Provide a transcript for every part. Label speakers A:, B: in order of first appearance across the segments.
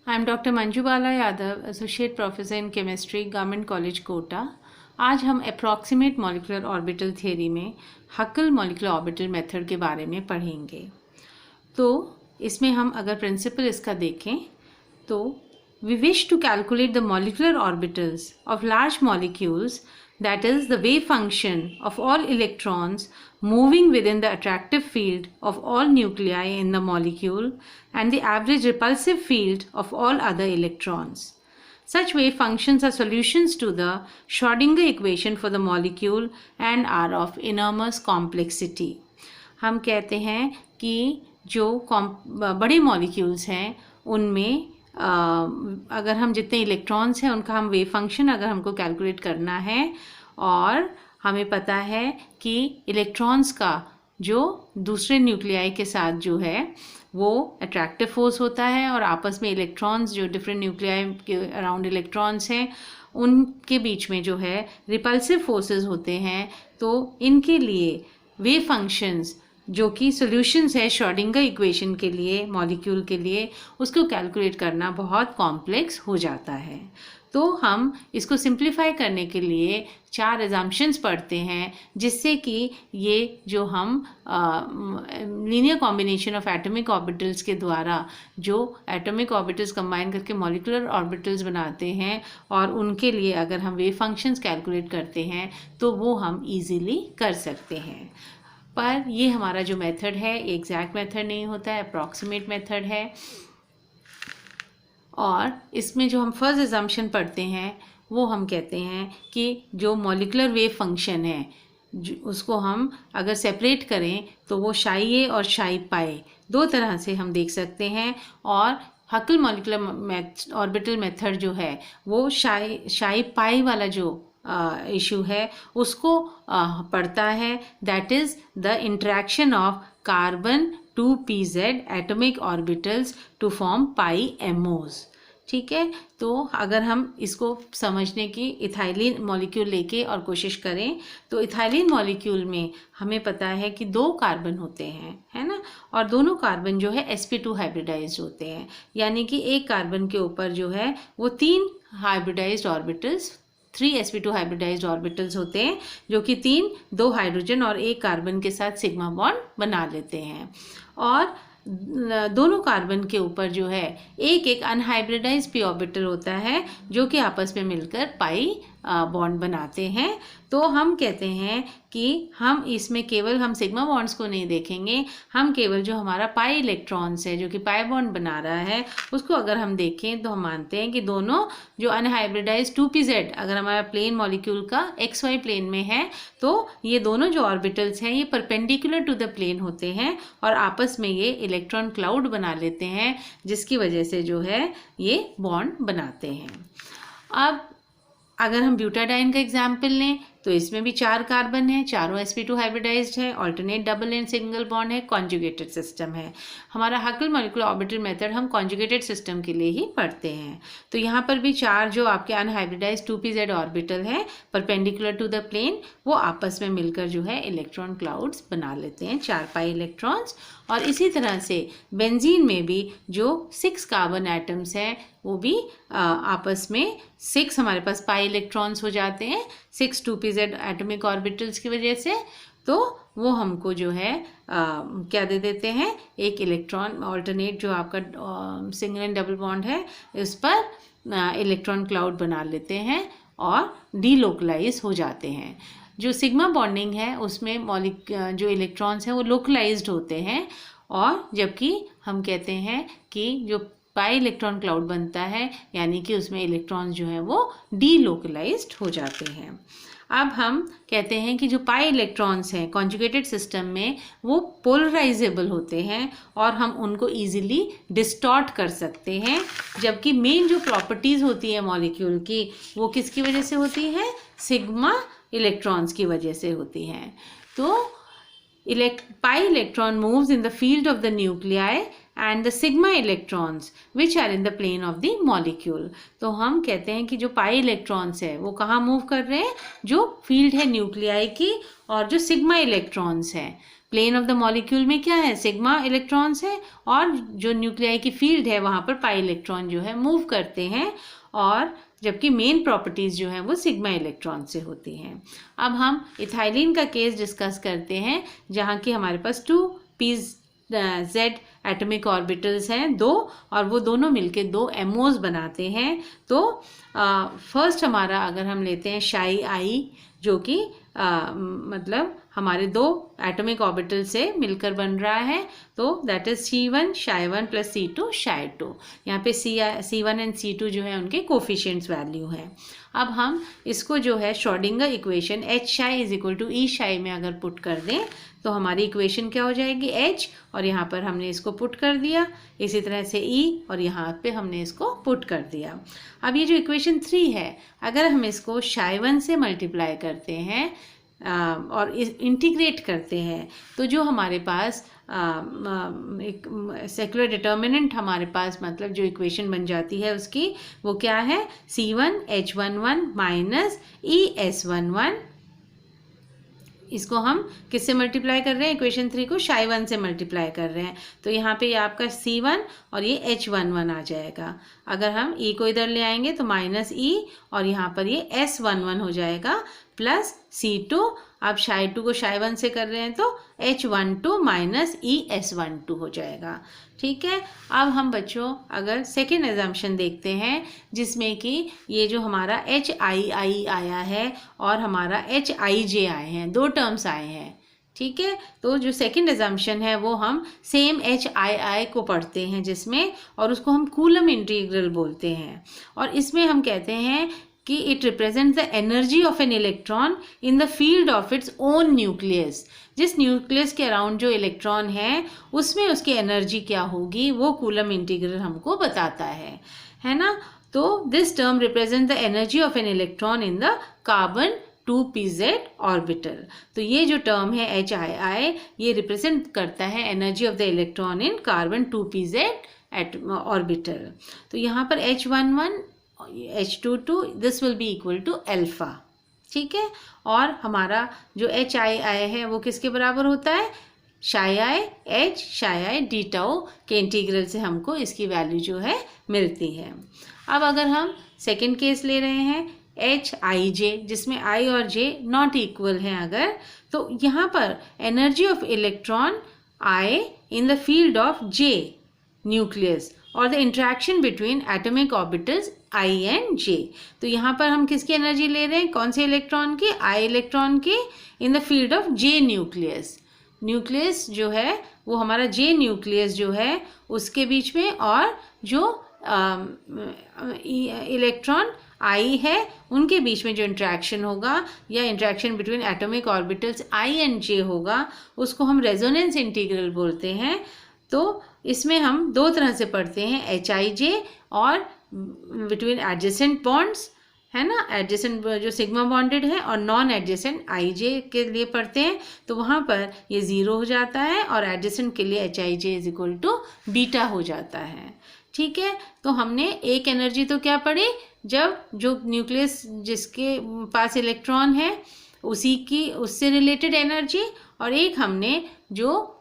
A: I am doctor Manju Bala Yadav, associate professor in chemistry, government college Kota. आज हम approximate molecular orbital theory में हकल molecular orbital method के बारे में पढ़ेंगे। तो इसमें हम अगर प्रिंसिपल इसका देखें तो we wish to calculate the molecular orbitals of large molecules, that is the wave function of all electrons moving within the attractive field of all nuclei in the molecule and the average repulsive field of all other electrons. Such wave functions are solutions to the Schrödinger equation for the molecule and are of enormous complexity. हम कहते हैं कि जो बड़े molecules हैं उनमें अगर हम जितने इलेक्ट्रॉन्स हैं उनका हम वेव फंक्शन अगर हमको कैलकुलेट करना है और हमें पता है कि इलेक्ट्रॉन्स का जो दूसरे न्यूक्लियाई के साथ जो है वो अट्रैक्टिव फोर्स होता है और आपस में इलेक्ट्रॉन्स जो डिफरेंट न्यूक्लियाई के अराउंड इलेक्ट्रॉन्स हैं उनके बीच में जो है रिपल्सिव फोर्सेस होते हैं। तो इनके लिए वेव फंक्शंस जो कि सॉल्यूशंस है श्रोडिंगर इक्वेशन के लिए मॉलिक्यूल के लिए, उसको कैलकुलेट करना बहुत कॉम्प्लेक्स हो जाता है। तो हम इसको सिंप्लीफाई करने के लिए 4 एजम्पशंस पढ़ते हैं जिससे कि ये जो हम linear combination of atomic orbitals के द्वारा जो एटॉमिक ऑर्बिटल्स कंबाइन करके मॉलिक्यूलर ऑर्बिटल्स बनाते हैं और उनके लिए अगर हम वेव फंक्शंस कैलकुलेट करते हैं तो वो हम इजीली कर सकते हैं। पर ये हमारा जो मेथड है एग्जैक्ट मेथड नहीं होता है, अप्रॉक्सीमेट मेथड है। और इसमें जो हम फर्स्ट एजम्पशन पढ़ते हैं वो हम कहते हैं कि जो मॉलिक्यूलर वेव फंक्शन है उसको हम अगर सेपरेट करें तो वो शाई ए और शाई पाई 2 तरह से हम देख सकते हैं। और हकल मॉलिक्यूलर ऑर्बिटल मेथड जो है वो शाई पाई वाला जो इशू है उसको पढ़ता है, that is the interaction of carbon 2pz atomic orbitals to form pi MOs. ठीक है, तो अगर हम इसको समझने की इथाइलिन मॉलिक्यूल लेके और कोशिश करें तो इथाइलिन मॉलिक्यूल में हमें पता है कि 2 कार्बन होते हैं, है ना, और दोनों कार्बन जो है sp2 हाइब्रिडाइज्ड होते हैं, यानी कि एक कार्बन के ऊपर जो है वो 3 hybridised orbitals 3 sp2 hybridised orbitals होते हैं जो कि 2 हाइड्रोजन और 1 कार्बन के साथ सिग्मा बॉन्ड बना लेते हैं। और दोनों कार्बन के ऊपर जो है एक अनहाइब्रिडाइज्ड p ऑर्बिटल होता है जो कि आपस में मिलकर पाई बॉन्ड बनाते हैं। तो हम कहते हैं कि हम इसमें केवल हम सिग्मा बॉन्ड्स को नहीं देखेंगे, हम केवल जो हमारा पाई इलेक्ट्रॉन्स है जो कि पाई बॉन्ड बना रहा है उसको अगर हम देखें तो हम मानते हैं कि दोनों जो अनहाइब्रिडाइज्ड 2pz अगर हमारा प्लेन मॉलिक्यूल का xy प्लेन में है तो ये दोनों जो ऑर्बिटल्स हैं ये परपेंडिकुलर टू द प्लेन होते हैं और आपस में ये इलेक्ट्रॉन क्लाउड बना लेते हैं जिसकी वजह से जो है ये बॉन्ड बनाते हैं। अब अगर हम ब्यूटाडाइन का एग्जाम्पल लें तो इसमें भी 4 कार्बन है, चारों sp2 हाइब्रिडाइज्ड है, alternate double and single bond है, कॉन्जुगेटेड सिस्टम है। हमारा हकल मॉलिक्यूलर ऑर्बिटल मेथड हम कॉन्जुगेटेड सिस्टम के लिए ही पढ़ते हैं। तो यहाँ पर भी 4 जो आपके अनहाइब्रिडाइज्ड 2pz ऑर्बिटल है परपेंडिकुलर टू द प्लेन वो आपस में मिलकर जो है इलेक्ट्रॉन क्लाउड्स बना लेते हैं 4 पाई इलेक्ट्रॉन्स। और इसी तरह से बेंजीन में भी जो 6 कार्बन एटम्स हैं वो भी आपस में 6 हमारे पास पाई इलेक्ट्रॉन्स हो जाते हैं 6 2pz एटॉमिक ऑर्बिटल्स की वजह से। तो वो हमको जो है क्या दे देते हैं, एक इलेक्ट्रॉन ऑल्टरनेट जो आपका सिंगल एंड डबल बॉन्ड है उस पर इलेक्ट्रॉन क्लाउड बना लेते हैं और डीलोकलाइज हो जाते हैं। जो सिग्मा बॉन्डिंग है उसमें जो इलेक्ट्रॉन्स हैं वो लोकलाइज्ड होते हैं और जबकि हम कहते हैं कि जो पाई इलेक्ट्रॉन क्लाउड बनता है यानी कि उसमें इलेक्ट्रॉन्स जो हैं वो डीलोकलाइज्ड हो जाते हैं। अब हम कहते हैं कि जो पाई इलेक्ट्रॉन्स हैं कॉन्जुगेटेड सिस्टम में वो पोलराइजेबल होते हैं और हम उनको इजीली डिस्टॉर्ट कर सकते हैं, जबकि मेन जो प्रॉपर्टीज़ होती है मॉलिक्यूल की वो किसकी वजह से होती है, सिग्मा इलेक्ट्रॉन्स की वजह से होती हैं। तो pi electron moves in the field of the nuclei and the sigma electrons which are in the plane of the molecule। तो हम कहते हैं कि जो पाई इलेक्ट्रॉन्स है वो कहाँ मूव कर रहे हैं, जो फील्ड है न्यूक्लियाई की, और जो सिग्मा इलेक्ट्रॉन्स है प्लेन ऑफ द मॉलिक्यूल में क्या है, सिग्मा इलेक्ट्रॉन्स है, और जो न्यूक्लियाई की फील्ड है वहाँ पर पाई इलेक्ट्रॉन जो है मूव करते हैं, और जबकि मेन प्रॉपर्टीज़ जो हैं वो सिग्मा इलेक्ट्रॉन से होती हैं। अब हम इथाइलिन का केस डिस्कस करते हैं, जहाँ की हमारे पास 2pz एटॉमिक ऑर्बिटल्स हैं 2, और वो दोनों मिलके 2 एमओज बनाते हैं। तो फर्स्ट हमारा अगर हम लेते हैं शाई आई, जो कि मतलब हमारे 2 एटॉमिक ऑर्बिटल से मिलकर बन रहा है, तो that is C1 psi one plus C2 psi two. यहाँ पे C1 एंड C2 जो है उनके कोफिशिएंट्स वैल्यू हैं। अब हम इसको जो है श्रोडिंगर इक्वेशन H शाई इज इक्वल टू E शाई में अगर पुट कर दें तो हमारी इक्वेशन क्या हो जाएगी, H, और यहाँ पर हमने इसको पुट कर दिया, इसी तरह से E, और यहाँ पे हमने इसको पुट कर दिया। अब ये जो इक्वेशन 3 है, अगर हम इसको शाई1 से मल्टीप्लाई करते हैं और इंटीग्रेट करते हैं, तो जो हमारे पास एक सेक्युलर डिटर्मिनेंट हमारे पास मतलब जो इक्वेशन बन जाती है उसकी, वो क्या है, C1H11 माइनस ES11। इसको हम किससे मल्टीप्लाई कर रहे हैं, इक्वेशन 3 को शाई1 से मल्टीप्लाई कर रहे हैं, तो यहाँ पे ये आपका C1 और ये H11 आ जाएगा। अगर हम E को इधर ले आएंगे तो माइनस E, और यहाँ पर ये S11 हो जाएगा प्लस C2। अब शाई2 को शाई1 से कर रहे हैं तो H12 माइनस ES12 हो जाएगा। ठीक है। अब हम बच्चों अगर सेकेंड एजम्पशन देखते हैं, जिसमें कि ये जो हमारा HII आया है और हमारा HIJ आए हैं, 2 टर्म्स आए हैं। ठीक है। तो जो सेकेंड एजम्पशन है वो हम सेम HII को पढ़ते हैं जिसमें, और उसको हम कूलम इंटीग्रल बोलते हैं, और इसमें हम कहते हैं कि it represents the energy of an electron in the field of its own nucleus. जिस न्यूक्लियस के अराउंड जो इलेक्ट्रॉन है उसमें उसकी एनर्जी क्या होगी वो कूलम इंटीग्रल हमको बताता है ना। तो this term represent the energy of an electron in the carbon 2pz orbital. तो ये जो टर्म है HII, ये रिप्रेजेंट करता है energy of the electron in carbon 2pz orbital. तो यहाँ पर H11 H22 this will be equal to alpha. ठीक है। और हमारा जो HII है वो किसके बराबर होता है, शाई H शाई डी टाउ के इंटीग्रल से हमको इसकी वैल्यू जो है मिलती है। अब अगर हम सेकेंड केस ले रहे हैं HIJ, जिसमें I और J नॉट इक्वल हैं अगर, तो यहाँ पर energy of electron I in the field of J nucleus और the interaction between atomic orbitals I and J। तो यहाँ पर हम किसकी एनर्जी ले रहे हैं, कौन से इलेक्ट्रॉन की, I इलेक्ट्रॉन की इन the field of J nucleus. Nucleus जो है वो हमारा J न्यूक्लियस जो है उसके बीच में, और जो इलेक्ट्रॉन I है उनके बीच में जो इंट्रैक्शन होगा या interaction between atomic orbitals I and J होगा, उसको हम रेजोनेंस इंटीग्रल बोलते हैं। तो इसमें हम 2 तरह से पढ़ते हैं, HIJ और बिटवीन एडजेसेंट बॉन्ड्स, है ना, एडजेसेंट जो सिग्मा बॉन्डेड है, और नॉन एडजेसेंट IJ के लिए पढ़ते हैं, तो वहाँ पर ये 0 हो जाता है, और एडजेसेंट के लिए HIJ is equal to beta हो जाता है। ठीक है। तो हमने एक एनर्जी तो क्या पढ़ी, जब जो न्यूक्लियस जिसके पास इलेक्ट्रॉन है उसी की उससे रिलेटेड एनर्जी, और एक हमने जो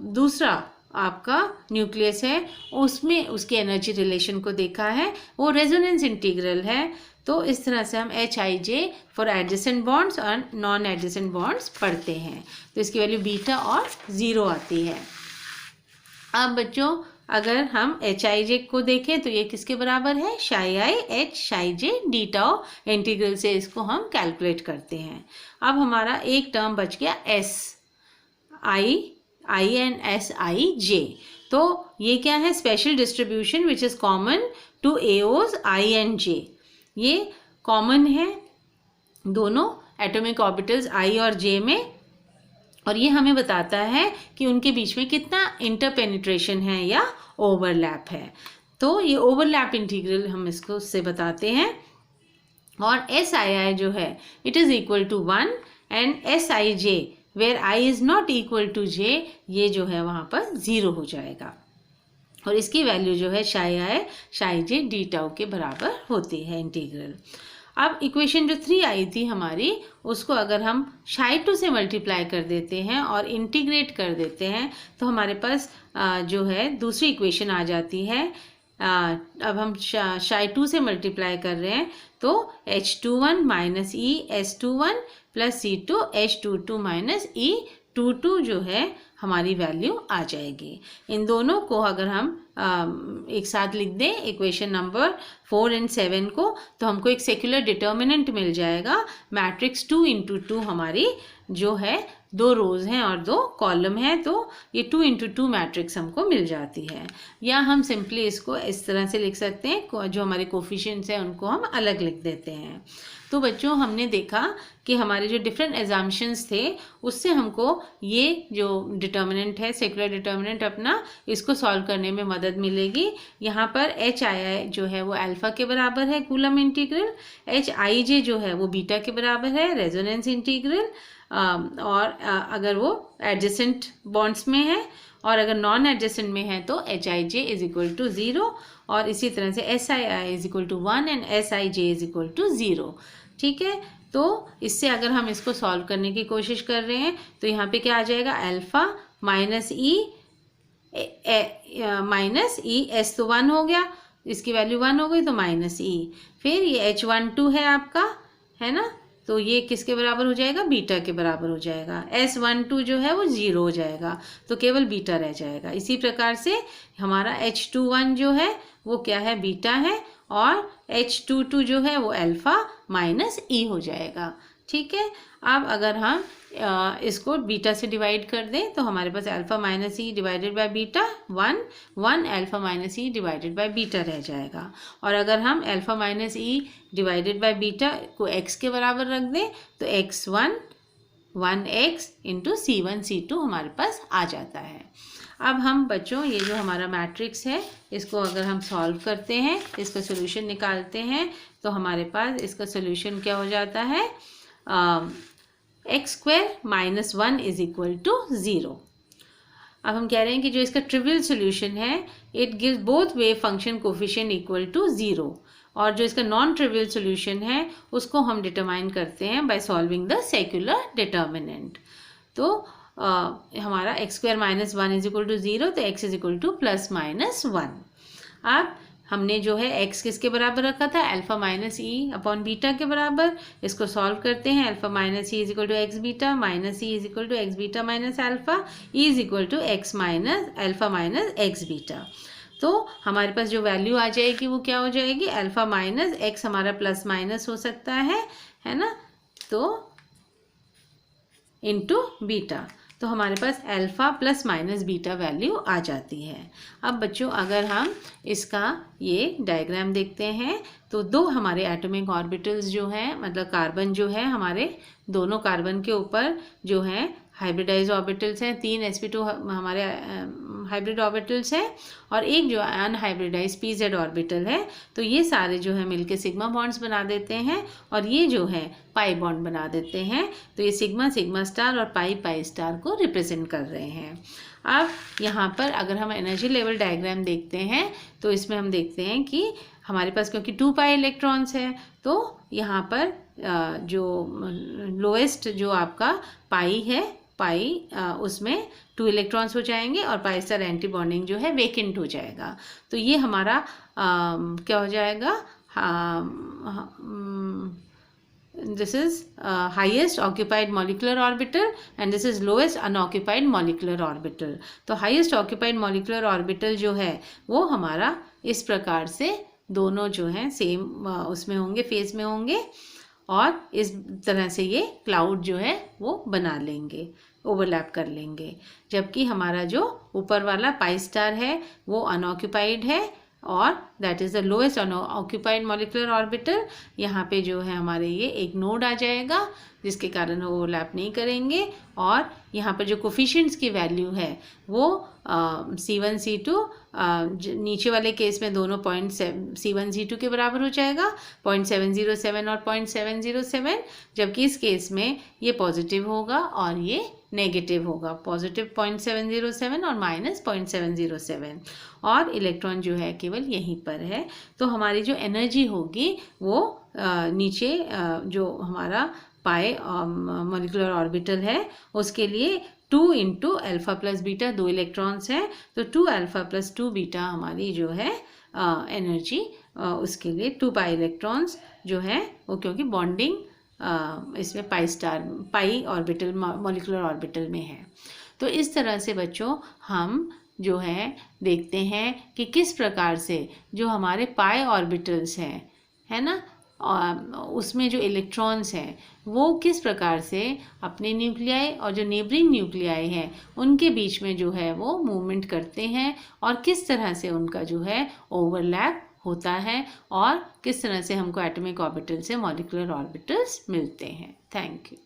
A: दूसरा आपका न्यूक्लियस है उसमें उसकी एनर्जी रिलेशन को देखा है, वो रेजोनेंस इंटीग्रल है। तो इस तरह से हम HIJ फॉर एडजेसेंट बॉन्ड्स और नॉन एडजेसेंट बॉन्ड्स पढ़ते हैं। तो इसकी वैल्यू बीटा और 0 आती है। अब बच्चों अगर हम HIJ को देखें तो ये किसके बराबर है, शाई H शाई J डी टाउ इंटीग्रल से इसको हम कैलकुलेट करते हैं। अब हमारा एक टर्म बच गया I एंड SIJ। तो ये क्या है, special distribution which is common to AOs I and J। ये कॉमन है दोनों एटॉमिक ऑर्बिटल्स I और J में, और ये हमें बताता है कि उनके बीच में कितना इंटरपेनिट्रेशन है या ओवरलैप है। तो ये ओवरलैप इंटीग्रल हम इसको उससे बताते हैं। और SII जो है it is equal to 1 and SIJ where I is not equal to J, ये जो है वहाँ पर 0 हो जाएगा। और इसकी वैल्यू जो है शाई आई शाई जे डी टाउ के बराबर होती है इंटीग्रल। अब इक्वेशन जो 3 आई थी हमारी, उसको अगर हम शाई 2 से मल्टीप्लाई कर देते हैं और इंटीग्रेट कर देते हैं तो हमारे पास जो है दूसरी इक्वेशन आ जाती है। अब हम शाई 2 से मल्टीप्लाई कर रहे हैं तो H21 माइनस ई S21 plus C2 H22 minus E22 जो है हमारी वैल्यू आ जाएगी। इन दोनों को अगर हम एक साथ लिख दें इक्वेशन नंबर 4 एंड 7 को, तो हमको एक सेक्युलर डिटर्मिनेंट मिल जाएगा। मैट्रिक्स 2 इंटू 2 हमारी जो है 2 रोज हैं और 2 कॉलम हैं, तो ये 2 इंटू 2 मैट्रिक्स हमको मिल जाती है। या हम सिंपली इसको इस तरह से लिख सकते हैं, जो हमारे कोफिशिएंट्स हैं उनको हम अलग लिख देते हैं। तो बच्चों हमने देखा कि हमारे जो डिफरेंट एजम्पशंस थे उससे हमको ये जो डिटर्मिनेंट है सेक्युलर डिटर्मिनेंट अपना, इसको सॉल्व करने में मदद मिलेगी। यहाँ पर एच आई आई जो है वो अल्फा के बराबर है कूलम इंटीग्रल, एच आई जे जो है वो बीटा के बराबर है रेजोनेंस इंटीग्रल, और अगर वो एडजेसेंट बॉन्ड्स में है, और अगर नॉन एडजेसेंट में है तो H I J is equal to 0, और इसी तरह से S I I is equal to 1 and S I J is equal to 0। ठीक है, तो इससे अगर हम इसको सॉल्व करने की कोशिश कर रहे हैं तो यहाँ पे क्या आ जाएगा, अल्फा माइनस ई एस तो 1 हो गया, इसकी वैल्यू 1 हो गई तो माइनस ई, फिर ये H12 है आपका, है ना, तो ये किसके बराबर हो जाएगा, बीटा के बराबर हो जाएगा। S12 जो है वो 0 हो जाएगा तो केवल बीटा रह जाएगा। इसी प्रकार से हमारा H21 जो है वो क्या है, बीटा है, और H22 जो है वो अल्फा माइनस ई हो जाएगा। ठीक है, अब अगर हम इसको बीटा से डिवाइड कर दें तो हमारे पास alpha minus E divided by beta 1 alpha minus E divided by beta रह जाएगा। और अगर हम alpha minus E divided by beta को x के बराबर रख दें तो x1 1x into C1 C2 हमारे पास आ जाता है। अब हम बच्चों ये जो हमारा मैट्रिक्स है इसको अगर हम सॉल्व करते हैं, इसका सोल्यूशन निकालते हैं, तो हमारे पास इसका सोल्यूशन क्या हो जाता है, x² minus 1 is equal to 0। अब हम कह रहे हैं कि जो इसका ट्रिवियल सोल्यूशन है it gives both wave function coefficient equal to 0, और जो इसका नॉन ट्रिवियल सोल्यूशन है उसको हम डिटरमाइन करते हैं by solving the secular determinant. तो हमारा x² minus 1 is equal to 0, तो x is equal two plus minus 1। अब हमने जो है x किसके बराबर रखा था, alpha minus e upon beta के बराबर। इसको सॉल्व करते हैं, alpha minus e is equal to x beta minus e is equal to x beta minus alpha, e is equal to x minus alpha minus x beta. तो हमारे पास जो value आ जाएगी वो क्या हो जाएगी, अल्फा माइनस एक्स हमारा plus minus हो सकता है ना, तो इनटू बीटा, तो हमारे पास alpha plus minus beta value आ जाती है। अब बच्चों अगर हम इसका ये डायग्राम देखते हैं तो दो हमारे एटॉमिक ऑर्बिटल्स जो हैं, मतलब कार्बन जो है हमारे दोनों कार्बन के ऊपर जो है हाइब्रिडाइज ऑर्बिटल्स हैं, 3 sp2 हमारे हाइब्रिड ऑर्बिटल्स हैं और एक जो अनहाइब्रिडाइज pz ऑर्बिटल है। तो ये सारे जो है मिलके सिग्मा बॉन्ड्स बना देते हैं और ये जो है पाई बॉन्ड बना देते हैं। तो ये सिग्मा सिग्मा स्टार और पाई पाई स्टार को रिप्रेजेंट कर रहे हैं। अब यहाँ पर अगर हम एनर्जी लेवल डायग्राम देखते हैं तो इसमें हम देखते हैं कि हमारे पास क्योंकि 2 पाई इलेक्ट्रॉन्स है तो यहाँ पर जो लोएस्ट जो आपका पाई है, पाई उसमें 2 इलेक्ट्रॉन्स हो जाएंगे और पाई स्टार एंटी बॉन्डिंग जो है वेकेंट हो जाएगा। तो ये हमारा क्या हो जाएगा, this is highest occupied molecular orbital and this is lowest unoccupied molecular orbital। तो highest occupied molecular orbital जो है वो हमारा इस प्रकार से दोनों जो हैं सेम उसमें होंगे, फेज में होंगे और इस तरह से ये क्लाउड जो है वो बना लेंगे, ओवरलैप कर लेंगे। जबकि हमारा जो ऊपर वाला पाई स्टार है वो अनऑक्यूपाइड है और that is the lowest unoccupied molecular orbital. यहाँ पे जो है हमारे ये एक नोड आ जाएगा जिसके कारण वो ओवरलैप नहीं करेंगे और यहाँ पर जो कोफिशिएंट्स की वैल्यू है वो C1 C2 नीचे वाले केस में दोनों C1 C2 के बराबर हो जाएगा 0.707 और 0.707, जबकि इस केस में ये पॉजिटिव होगा और ये नेगेटिव होगा, पॉजिटिव 0.707 और माइनस 0.707, और इलेक्ट्रॉन जो है केवल यहीं पर है। तो हमारी जो एनर्जी होगी वो नीचे जो हमारा पाई मॉलिक्यूलर ऑर्बिटल है उसके लिए 2 into alpha plus beta, 2 electrons हैं तो 2 अल्फा प्लस 2 बीटा हमारी जो है एनर्जी, उसके लिए 2 पाई इलेक्ट्रॉन्स जो है वो, क्योंकि बॉन्डिंग इसमें पाई ऑर्बिटल मॉलिक्यूलर ऑर्बिटल में है। तो इस तरह से बच्चों हम जो है देखते हैं कि किस प्रकार से जो हमारे पाई ऑर्बिटल्स हैं, है ना, उसमें जो इलेक्ट्रॉन्स हैं वो किस प्रकार से अपने न्यूक्लियाई और जो नेबरिंग न्यूक्लियाई हैं उनके बीच में जो है वो मूवमेंट करते हैं, और किस तरह से उनका जो है ओवरलैप होता है, और किस तरह से हमको एटॉमिक ऑर्बिटल से मॉलिक्यूलर ऑर्बिटल्स मिलते हैं। Thank you.